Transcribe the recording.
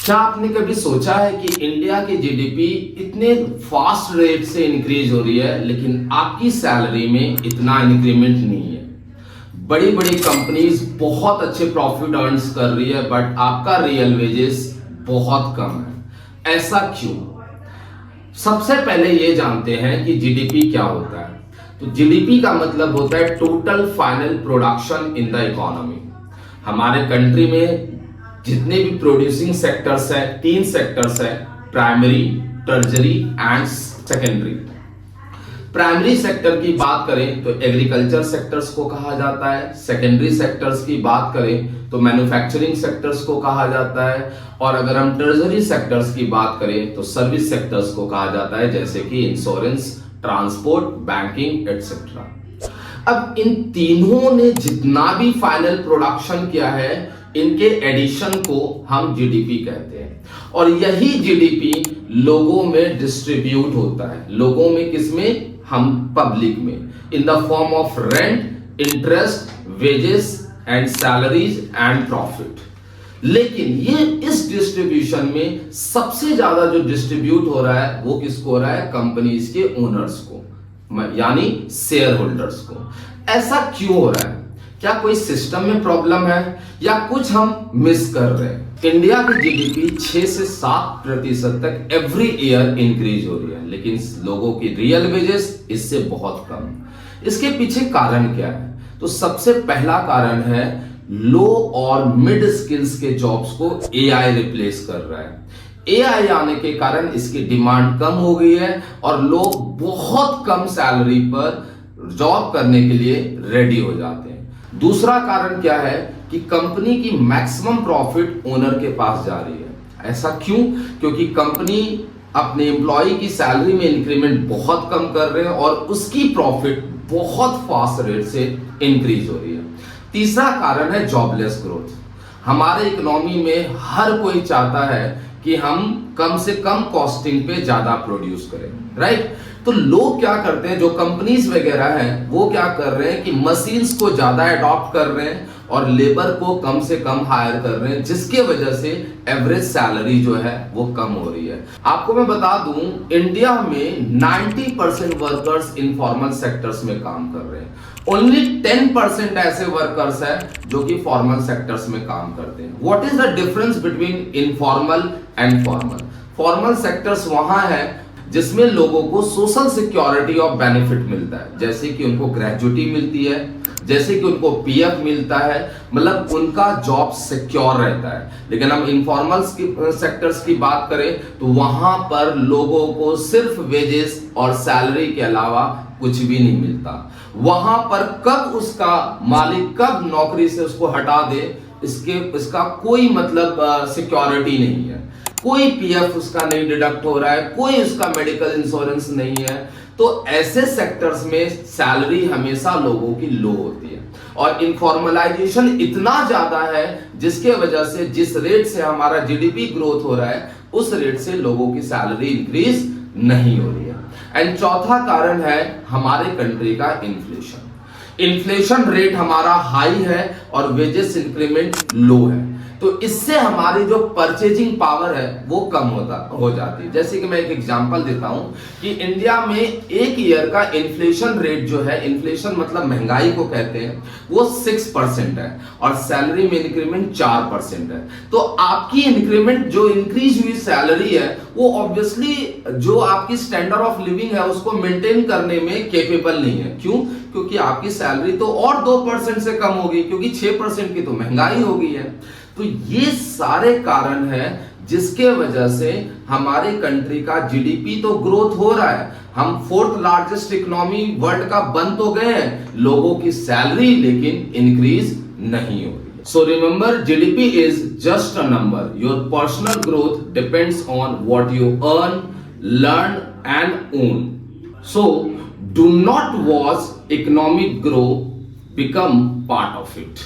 क्या आपने कभी सोचा है कि इंडिया की जीडीपी इतने फास्ट रेट से इंक्रीज हो रही है लेकिन आपकी सैलरी में इतना इंक्रीमेंट नहीं है। बड़ी बड़ी कंपनीज बहुत अच्छे प्रॉफिट अर्न्स कर रही है बट आपका रियल वेजेस बहुत कम है। ऐसा क्यों? सबसे पहले ये जानते हैं कि जीडीपी क्या होता है। तो जीडीपी का मतलब होता है total final production in the economy. हमारे कंट्री में जितने भी प्रोड्यूसिंग सेक्टर्स है, तीन सेक्टर्स है, primary, टर्जरी and secondary. Primary sector की बात करें तो एग्रीकल्चर सेक्टर्स को कहा जाता है, सेकेंडरी सेक्टर्स की बात करें तो मैन्युफैक्चरिंग सेक्टर्स को कहा जाता है, और अगर हम टर्जरी सेक्टर्स की बात करें तो सर्विस सेक्टर्स को कहा जाता है, जैसे कि इंश्योरेंस, ट्रांसपोर्ट, बैंकिंग एटसेट्रा। अब इन तीनों ने जितना भी फाइनल प्रोडक्शन किया है, इनके एडिशन को हम जीडीपी कहते हैं, और यही जीडीपी लोगों में डिस्ट्रीब्यूट होता है। लोगों में किसमें? हम पब्लिक में, in the form of rent, interest, wages and salaries and profit. लेकिन ये इस डिस्ट्रीब्यूशन में सबसे ज्यादा जो डिस्ट्रीब्यूट हो रहा है वो किसको हो रहा है? कंपनीज के ओनर्स को, यानी शेयर होल्डर्स को। ऐसा क्यों हो रहा है? क्या कोई सिस्टम में प्रॉब्लम है या कुछ हम मिस कर रहे हैं? इंडिया की जीडीपी 6 से 7% तक एवरी ईयर इंक्रीज हो रही है, लेकिन लोगों की रियल वेजेस इससे बहुत कम। इसके पीछे कारण क्या है? तो सबसे पहला कारण है लो और मिड स्किल्स के जॉब्स को एआई रिप्लेस कर रहा है। एआई आने के कारण इसकी डिमांड कम हो गई है और लोग बहुत कम सैलरी पर जॉब करने के लिए रेडी हो जाते हैं। दूसरा कारण क्या है कि कंपनी की मैक्सिमम प्रॉफिट ओनर के पास जा रही है। ऐसा क्यों? क्योंकि कंपनी अपने एम्प्लॉय की सैलरी में इंक्रीमेंट बहुत कम कर रहे हैं और उसकी प्रॉफिट बहुत फास्ट रेट से इंक्रीज हो रही है। तीसरा कारण है जॉबलेस ग्रोथ। हमारे इकोनॉमी में हर कोई चाहता है कि हम कम से कम कॉस्टिंग पे ज्यादा प्रोड्यूस करें, राइट? तो लोग क्या करते हैं, जो कंपनीज वगैरह हैं वो क्या कर रहे हैं कि मशीन्स को ज्यादा अडॉप्ट कर रहे हैं और लेबर को कम से कम हायर कर रहे हैं, जिसके वजह से एवरेज सैलरी जो है वो कम हो रही है। आपको मैं बता दूं, इंडिया में 90% वर्कर्स इनफॉर्मल सेक्टर्स में काम कर रहे हैं। ओनली 10% ऐसे वर्कर्स है जो कि फॉर्मल सेक्टर्स में काम करते हैं। What is the difference between informal and formal? Formal sectors वहां है जिसमें लोगों को सोशल सिक्योरिटी और बेनिफिट मिलता है, जैसे कि उनको ग्रेजुटी मिलती है, जैसे कि उनको पीएफ मिलता है, मतलब उनका जॉब सिक्योर रहता है। लेकिन हम इनफॉर्मल सेक्टर्स की बात करें तो वहां पर लोगों को सिर्फ वेजेस और सैलरी के अलावा कुछ भी नहीं मिलता। वहां पर कब उसका मालिक कब नौकरी से उसको हटा दे, इसका कोई मतलब सिक्योरिटी नहीं है। कोई पीएफ उसका नहीं डिडक्ट हो रहा है, कोई उसका मेडिकल इंश्योरेंस नहीं है। तो ऐसे सेक्टर्स में सैलरी हमेशा लोगों की लो होती है और इनफॉर्मलाइजेशन इतना ज्यादा है जिसके वजह से जिस रेट से हमारा जीडीपी ग्रोथ हो रहा है उस रेट से लोगों की सैलरी इंक्रीज नहीं हो रही है। एंड चौथा कारण है हमारे कंट्री का इन्फ्लेशन। इन्फ्लेशन रेट हमारा हाई है और वेजेस इंक्रीमेंट लो है, तो इससे हमारी जो परचेजिंग पावर है वो कम हो जाती है। जैसे कि मैं एक एग्जांपल देता हूं कि इंडिया में एक ईयर का इन्फ्लेशन रेट जो है, इन्फ्लेशन मतलब महंगाई को कहते हैं, वो 6% है और सैलरी में इंक्रीमेंट 4% है। तो आपकी इंक्रीमेंट जो इंक्रीज हुई सैलरी है वो ऑब्वियसली जो आपकी स्टैंडर्ड ऑफ लिविंग है उसको मेंटेन करने में केपेबल नहीं है। क्यों? क्योंकि आपकी सैलरी तो और 2% से कम होगी, क्योंकि 6% की तो महंगाई हो गई है। तो ये सारे कारण हैं जिसके वजह से हमारे कंट्री का जीडीपी तो ग्रोथ हो रहा है, हम 4th लार्जेस्ट इकोनॉमी वर्ल्ड का बन तो गए हैं, लोगों की सैलरी लेकिन इंक्रीज नहीं हो रही। So remember, GDP is just a number. Your personal growth depends on what you earn, learn and own. So do not watch economic grow, become part of it.